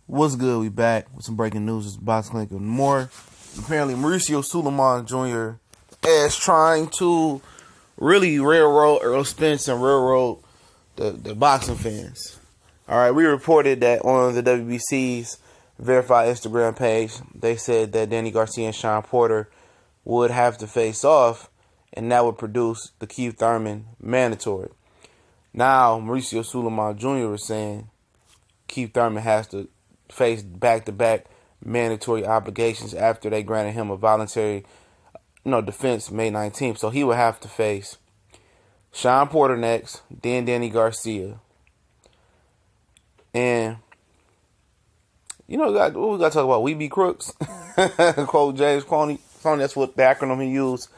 What's good? We back with some breaking news. It's Box Clinic and more. Apparently, Mauricio Suleiman Jr. is trying to really railroad Earl Spence and railroad the boxing fans. All right, we reported that on the WBC's verified Instagram page, they said that Danny Garcia Shawn Porter would have to face off, and that would produce the Keith Thurman mandatory. Now, Mauricio Suleiman Jr. is saying Keith Thurman has to face back-to-back mandatory obligations after they granted him a voluntary defense May 19th. So he would have to face Shawn Porter next, then Danny Garcia. And, we got to talk about We Be Crooks. Quote James Coney. That's what the acronym he used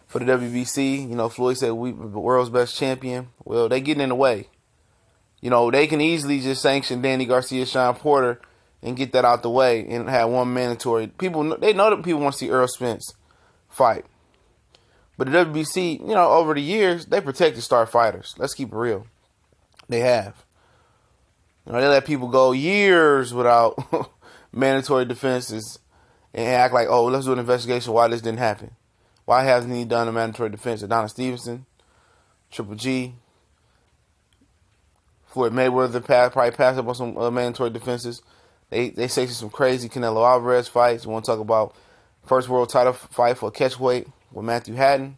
for the WBC. Floyd said we the world's best champion. Well, they getting in the way. They can easily just sanction Danny Garcia Shawn Porter and get that out the way and have one mandatory. They know that people want to see Earl Spence fight. But the WBC, over the years, they protected star fighters. Let's keep it real. They have. They let people go years without mandatory defenses and act like, oh, let's do an investigation why this didn't happen. Why hasn't he done a mandatory defense? Adonis Stevenson, Triple G, Floyd Mayweather probably passed up on some mandatory defenses. They say some crazy Canelo Alvarez fights. We want to talk about first world title fight for catchweight with Matthew Hatton,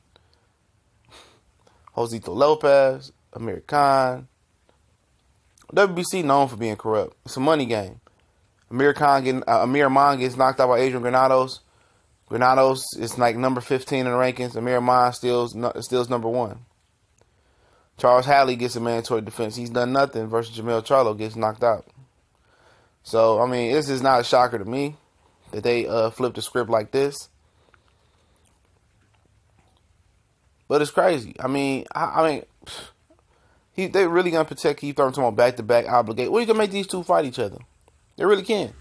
Josito Lopez, Amir Khan. WBC known for being corrupt. It's a money game. Amir Khan gets knocked out by Adrian Granados. Granados is like number 15 in the rankings. Amir Khan steals number 1. Charles Hadley gets a mandatory defense. He's done nothing versus Jamel Charlo gets knocked out. So, this is not a shocker to me that they flipped the script like this. But it's crazy. They really going to protect Keith Thurman talking about back-to-back obligate. Well, you can make these two fight each other. They really can.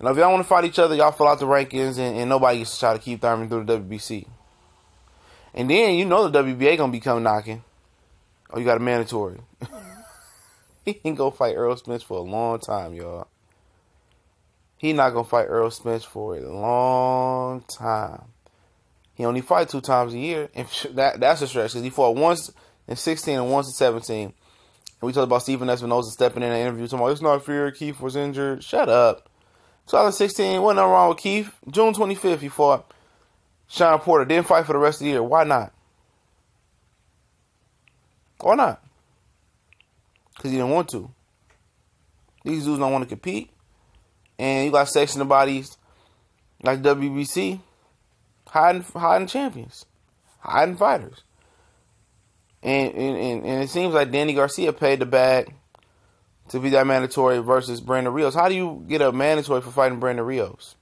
And if y'all want to fight each other, y'all fill out the rankings and nobody gets to try to keep Thurman through the WBC. And then, the WBA going to be coming knocking. Oh, you got a mandatory. He ain't going to fight Earl Spence for a long time, y'all. He not going to fight Earl Spence for a long time. He only fight 2 times a year. And that's a stretch. Because he fought once in 2016 and once in 2017. And we talked about Stephen Espinosa stepping in an interview talking about, it's not fair, Keith was injured. Shut up. 2016, wasn't nothing wrong with Keith. June 25th, he fought Shawn Porter. Didn't fight for the rest of the year. Why not? Why not? Because he didn't want to. These dudes don't want to compete. And you got sectional bodies like WBC hiding champions, hiding fighters. And it seems like Danny Garcia paid the bag to be that mandatory versus Brandon Rios. How do you get a mandatory for fighting Brandon Rios?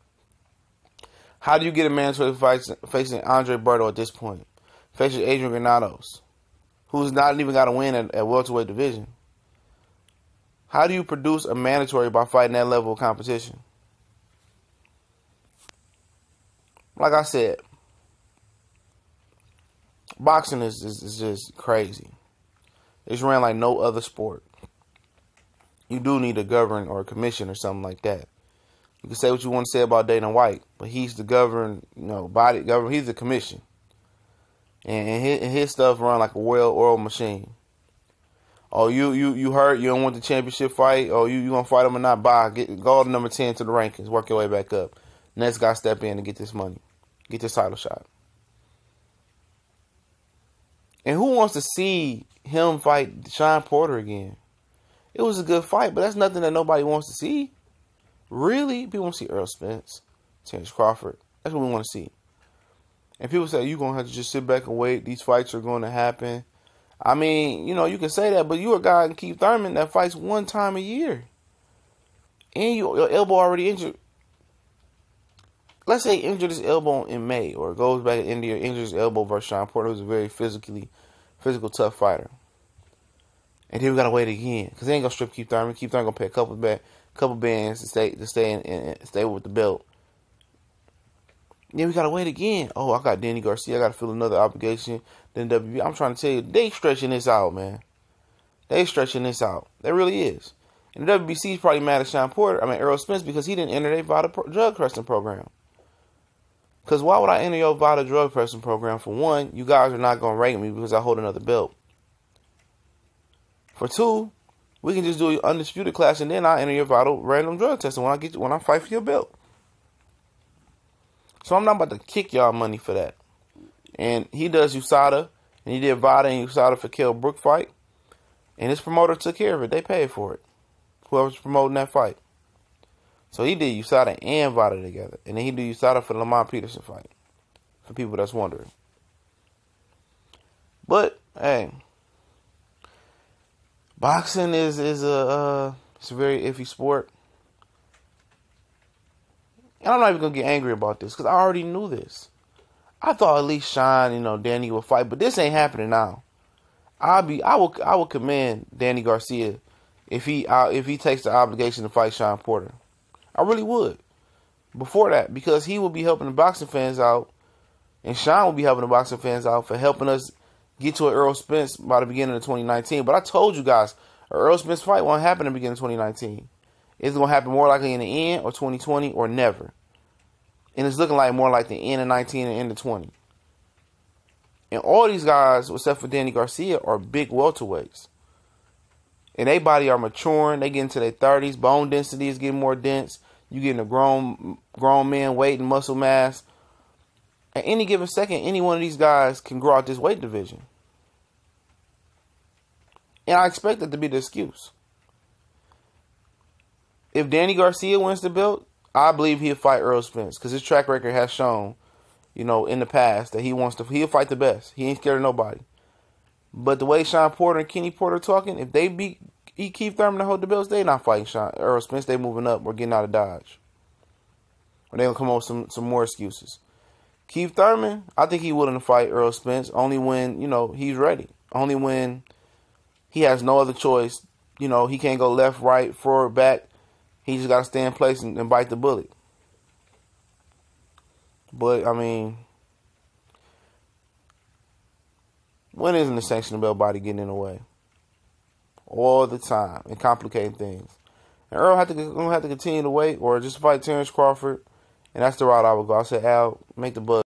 How do you get a mandatory for facing Andre Berto at this point? Facing Adrian Granados, who's not even got a win at welterweight division. How do you produce a mandatory by fighting that level of competition? Like I said, boxing is just crazy. It's ran like no other sport. You do need a govern or a commission or something like that. You can say what you want to say about Dana White, but he's the body govern. He's the commission, and his stuff run like a well-oiled machine. Oh, you hurt? You don't want the championship fight? Oh, you gonna fight him or not? Go to number 10 to the rankings. Work your way back up. Next guy step in and get this money, get this title shot. And who wants to see him fight Shawn Porter again? It was a good fight, but that's nothing that nobody wants to see. Really? People want to see Earl Spence, Terrence Crawford. That's what we want to see. And people say, you're going to have to just sit back and wait. These fights are going to happen. You can say that, but you're a guy in Keith Thurman that fights 1 time a year. And your elbow already injured. Let's say he injured his elbow in May, or goes back to India, injures his elbow versus Shawn Porter, who's a very physical, tough fighter. And then we gotta wait again, because they ain't gonna strip Keith Thurman. Keith Thurman gonna pay a couple bands to stay with the belt. Then we gotta wait again. Oh, I got Danny Garcia. I gotta fill another obligation. Then WB. I'm trying to tell you, they stretching this out, man. They stretching this out. They really is. And the WBC is probably mad at Errol Spence, because he didn't enter their VADA drug testing program. Because why would I enter your VADA drug testing program? For one, you guys are not going to rank me because I hold another belt. For two, we can just do an undisputed class, and then I'll enter your VADA random drug testing when I fight for your belt. So I'm not about to kick y'all money for that. And he does USADA, and he did VADA and USADA for Kell Brook fight. And his promoter took care of it. They paid for it. Whoever's promoting that fight. So he did USADA and VADA together. And then he did USADA for the Lamont Peterson fight. For people that's wondering. But, hey. Boxing is a very iffy sport. And I'm not even going to get angry about this, because I already knew this. I thought at least Shawn, Danny would fight. But this ain't happening now. I will commend Danny Garcia if he takes the obligation to fight Shawn Porter. I really would. Before that, because he will be helping the boxing fans out, and Shawn will be helping the boxing fans out for helping us get to an Errol Spence by the beginning of 2019. But I told you guys, an Errol Spence fight won't happen in the beginning of 2019. It's going to happen more likely in the end or 2020 or never. And it's looking like more like the end of 19 and end of 20. And all these guys, except for Danny Garcia, are big welterweights. And their body are maturing. They get into their 30s. Bone density is getting more dense. You getting a grown man weight and muscle mass. At any given second, any one of these guys can grow out this weight division. And I expect that to be the excuse. If Danny Garcia wins the belt, I believe he'll fight Errol Spence, because his track record has shown, in the past, that he'll fight the best. He ain't scared of nobody. But the way Shawn Porter and Kenny Porter talking, if they beat Keith Thurman to hold the belts, they not fighting Errol Spence. They moving up or getting out of Dodge. Or they gonna come up with some more excuses. Keith Thurman, I think he's willing to fight Errol Spence only when, he's ready. Only when he has no other choice. He can't go left, right, forward, back. He just got to stay in place and bite the bullet. But, when isn't the sanctioned belt body getting in the way? All the time. And complicating things. And Earl gonna have to continue to wait or just fight Terrence Crawford. And that's the route I would go. I said, Al, make the buzz.